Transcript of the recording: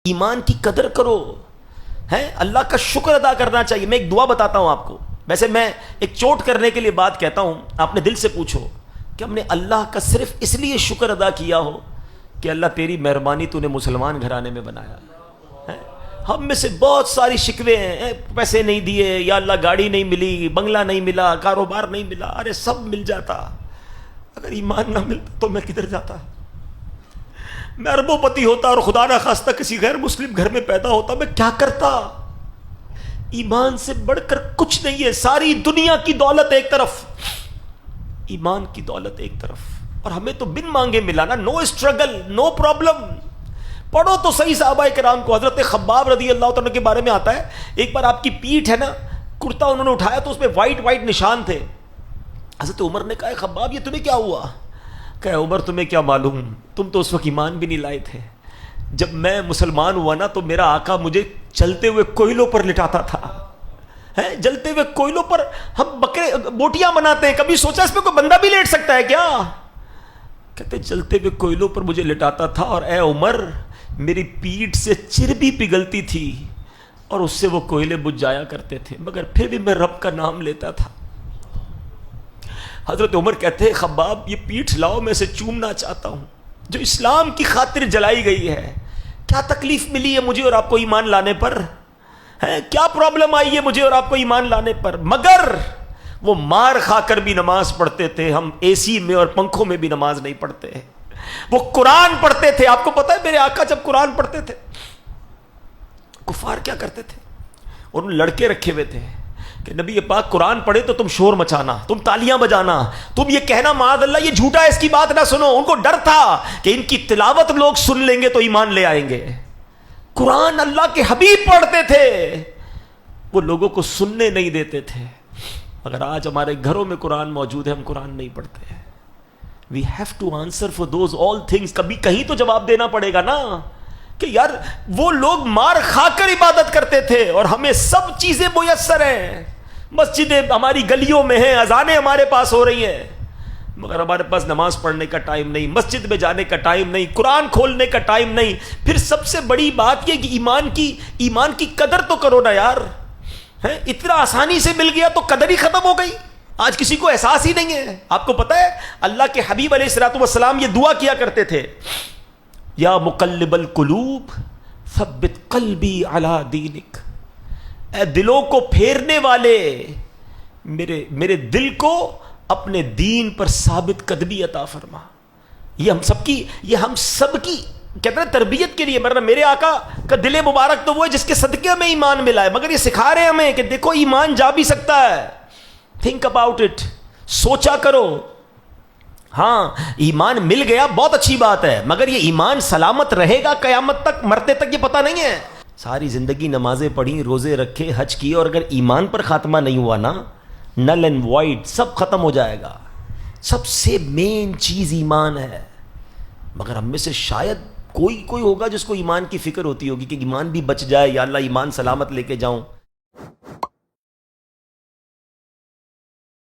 ایمان کی قدر کرو، ہے اللہ کا شکر ادا کرنا چاہیے. میں ایک دعا بتاتا ہوں آپ کو، ویسے میں ایک چوٹ کرنے کے لیے بات کہتا ہوں، آپ نے دل سے پوچھو کہ ہم نے اللہ کا صرف اس لیے شکر ادا کیا ہو کہ اللہ تیری مہربانی تو نے مسلمان گھرانے میں بنایا ہے. ہم میں سے بہت ساری شکوے ہیں، پیسے نہیں دیے، یا اللہ گاڑی نہیں ملی، بنگلہ نہیں ملا، کاروبار نہیں ملا. ارے سب مل جاتا، اگر ایمان نہ ملتا تو میں کدھر جاتا؟ میں اربوں پتی ہوتا اور خدا نہ خواستہ کسی غیر مسلم گھر میں پیدا ہوتا، میں کیا کرتا؟ ایمان سے بڑھ کر کچھ نہیں ہے. ساری دنیا کی دولت ایک طرف، ایمان کی دولت ایک طرف. اور ہمیں تو بن مانگے ملا نا، نو اسٹرگل، نو پرابلم. پڑھو تو صحیح صحابہ کرام کو. حضرت خباب رضی اللہ عنہ کے بارے میں آتا ہے، ایک بار آپ کی پیٹھ ہے نا، کرتا انہوں نے اٹھایا تو اس میں وائٹ وائٹ نشان تھے. حضرت عمر نے کہا خباب یہ تمہیں کیا ہوا؟ کہ عمر تمہیں کیا معلوم، تم تو اس وقت ایمان بھی نہیں لائے تھے. جب میں مسلمان ہوا نا تو میرا آقا مجھے چلتے ہوئے کوئلوں پر لٹاتا تھا. جلتے ہوئے کوئلوں پر ہم بکرے بوٹیاں بناتے ہیں، کبھی سوچا اس پہ کوئی بندہ بھی لیٹ سکتا ہے کیا؟ کہتے جلتے ہوئے کوئلوں پر مجھے لٹاتا تھا، اور اے عمر میری پیٹھ سے چربی پگھلتی تھی اور اس سے وہ کوئلے بجھ جایا کرتے تھے، مگر پھر بھی میں رب کا نام لیتا تھا. حضرت عمر کہتے ہیں خباب یہ پیٹھ لاؤ، میں اسے چومنا چاہتا ہوں جو اسلام کی خاطر جلائی گئی ہے. کیا تکلیف ملی ہے مجھے اور آپ کو ایمان لانے پر؟ کیا پرابلم آئی ہے مجھے اور آپ کو ایمان لانے پر؟ مگر وہ مار کھا کر بھی نماز پڑھتے تھے، ہم اے سی میں اور پنکھوں میں بھی نماز نہیں پڑھتے. وہ قرآن پڑھتے تھے. آپ کو پتا ہے میرے آقا جب قرآن پڑھتے تھے کفار کیا کرتے تھے؟ انہوں نے لڑکے رکھے ہوئے تھے کہ نبی پاک قرآن پڑھے تو تم شور مچانا، تم تالیاں بجانا، تم یہ کہنا معاذ اللہ یہ جھوٹا ہے، اس کی بات نہ سنو. ان کو ڈر تھا کہ ان کی تلاوت لوگ سن لیں گے تو ایمان لے آئیں گے. قرآن اللہ کے حبیب پڑھتے تھے، وہ لوگوں کو سننے نہیں دیتے تھے. اگر آج ہمارے گھروں میں قرآن موجود ہے، ہم قرآن نہیں پڑھتے. We have to answer for those all things. کبھی کہیں تو جواب دینا پڑے گا نا کہ یار وہ لوگ مار کھا کر عبادت کرتے تھے اور ہمیں سب چیزیں میسر ہیں. مسجدیں ہماری گلیوں میں ہیں، اذانیں ہمارے پاس ہو رہی ہیں، مگر ہمارے پاس نماز پڑھنے کا ٹائم نہیں، مسجد میں جانے کا ٹائم نہیں، قرآن کھولنے کا ٹائم نہیں. پھر سب سے بڑی بات یہ کہ ایمان کی قدر تو کرو نا یار. اتنا آسانی سے مل گیا تو قدر ہی ختم ہو گئی. آج کسی کو احساس ہی نہیں ہے. آپ کو پتہ ہے اللہ کے حبیب علیہ الصلوۃ والسلام یہ دعا کیا کرتے تھے، یا مقلب القلوب ثبت قلبی علی دینک. اے دلوں کو پھیرنے والے، میرے دل کو اپنے دین پر ثابت قدمی عطا فرما. یہ ہم سب کی کہتے ہیں تربیت کے لیے. میرے آقا کا دل مبارک تو وہ ہے جس کے صدقے میں ایمان ملا ہے، مگر یہ سکھا رہے ہیں ہمیں کہ دیکھو ایمان جا بھی سکتا ہے. تھنک اباؤٹ اٹ، سوچا کرو. ہاں ایمان مل گیا بہت اچھی بات ہے، مگر یہ ایمان سلامت رہے گا قیامت تک، مرتے تک یہ پتہ نہیں ہے. ساری زندگی نمازیں پڑھی، روزے رکھے، حج کیے، اور اگر ایمان پر خاتمہ نہیں ہوا نا، نل اینڈ وائڈ سب ختم ہو جائے گا. سب سے مین چیز ایمان ہے. مگر ہم میں سے شاید کوئی ہوگا جس کو ایمان کی فکر ہوتی ہوگی کہ ایمان بھی بچ جائے، یا اللہ ایمان سلامت لے کے جاؤں.